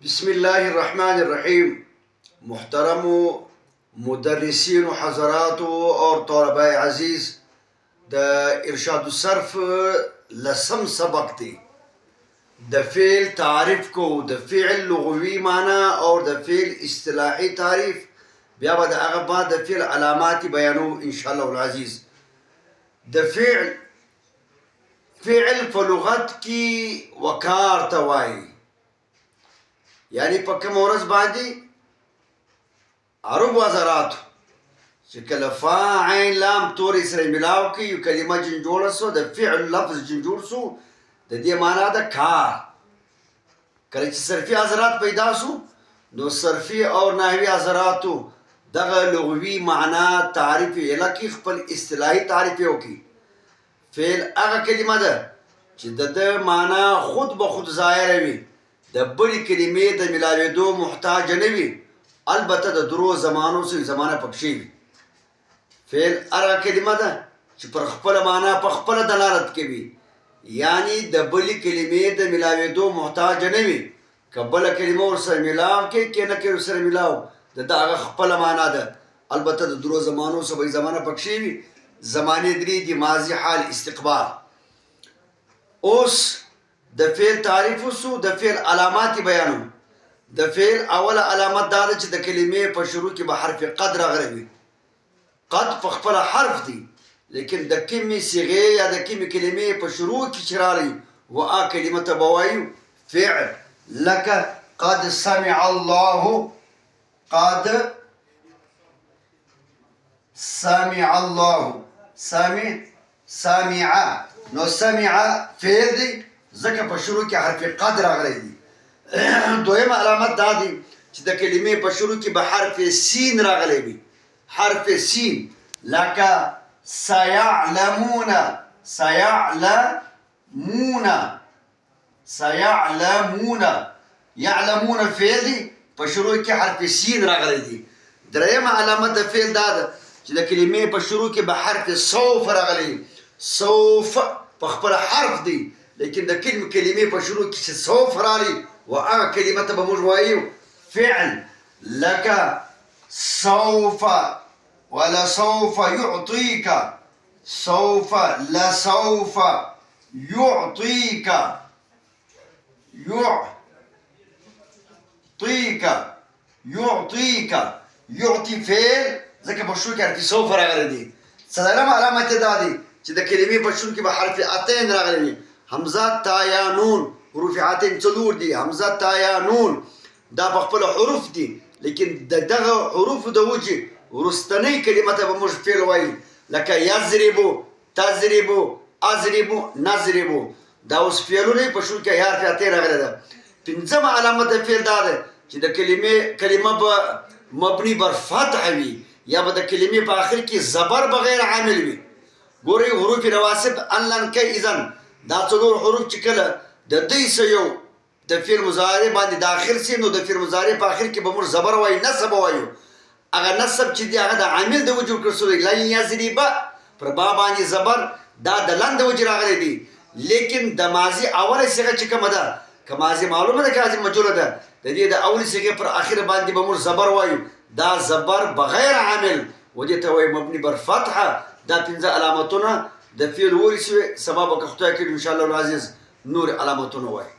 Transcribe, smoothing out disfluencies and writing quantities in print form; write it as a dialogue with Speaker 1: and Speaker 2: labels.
Speaker 1: بسم الله الرحمن الرحیم. محترم مدرسین و حضرات اور طلباء عزیز، د ارشاد الصرف لسم سبق دی. د فعل تعریف کو، د فعل لغوي معنی اور د فعل اصطلاحي تعریف، بیا به د هغه بعد د فعل علامات بیانو ان شاء الله العزیز. د فعل په لغت کې وقار ته وایي، یعنی په کوم ورځ باندې عرب حضرات چې کله فا عین لام تورې سره ملاو کړي یو کلمه جن جوړه سو، د فعل لفظ جن جوړ سو، د دې معنا ده کار. کله چې صرفي حضرات پیدا سو نو صرفي او نحوي حضراتو دغه لغوي معنا تعریف الکی خپل اصطلاحي تعریف وکړي. فعل هغه کلمه ده چې د معنا خود به خود ظاهره وي، د بلې کلمې د ملاوېدو محتاج نه وي، البته د درو زمانو سره زمانه پکښې وي. فعل هغه کلمه ده چې پر خپله معنا په خپله دلالت کوي، یعنی د بلې کلمې د ملاوېدو محتاج نه وي. که بله کلمه ورسره ملاو کوي که نه کوي ورسره ملاو، د هغه خپله معنا ده، البته د درو زمانو سره به زمانه پکښې وي. زمانې درې دي: ماضي، حال، استقبال. اوس د فعل تعریف وسو، د فعل علامات بیانو. د فعل اوله علامت دا ده چې د کلمې په شروع کې به حرف قد راغلی وي. قد په خپله حرف دی، لیکن د کومې صیغې یا د کومې کلمې په شروع کې چې راغلی و هغه کلمه ته به وایو فعل. لکه قد سمع الله، قد سمع الله، سمع، نو سمع فعل دی ځکه په شروع کې حرف قد راغلی دی. دویمه علامت دا دی چې د کلمې په شروع کې به حرف سین راغلی وي، حرف سین. لکه سیعلمون، سیعلمون، یعلمون فعل دی په شروع کې حرف سین راغلی دی. درېیمه علامت د فعل دا ده چې د کلمې په شروع کې به حرف سوف راغلی. سوف په خپل حرف دی، لیکن د کلمې په شروع کې چې سوف راغلی و هغه کلمه ته به موږ وایو فعل. لکه سوف ولسوف يعطيك، سوف لسوف يعطيك، يعطيك، يعطي فعل ځکه په شروع کې حرف سوف راغلی دی. څلورمه علامت دا دی چې د کلمې په شروع کې به حرف اتین راغلی وي. حمزه، تا، یا، نون، حروف عتین څلور دي. حمزه، تا، یا، نون دا په خپل حروف دي، لیکن د دغه حروفو د وجې وروستنۍ کلمه ته به موږ فعل وایو. لکه یضربو، تضربو، اضربو، نضربو. دا اوس فعلونه په شروع کې حرف اتین راغلی ده. پنځمه علامت د فعل دا ده چې د کلمه به مبني بر فتح وي، یا به د کلمې په آخر کې زبر بغیر عامل وي. ګورئ حروف نواسب ان، لن، کی، اذن دا څلور حروف چې کله د دوی سه یو د فعل مضارع باندې داخل سي نو د فعل مضارع په آخر کې به موږ زبر وایو، نصب وایو. هغه نصب چې دی هغه د عامل د وجې وکړل سوی. لن یضربه پر با باندې زبر دا د لن د وجې راغلی دی، لیکن د ماضي اوله صیغه چې کومه ده، که ماضي معلومه ده که ماضي مجهوله ده، د دې د اولې صیغې پر آخر باندې به موږ زبر وایو. دا زبر بغیر عامل و دې ته وایي مبني بر فتحه. دا پنځه علامتونه د فعل ورسوي. سبا به که خدای کړي ان شاء الله العزیز نور علامتونه وایي.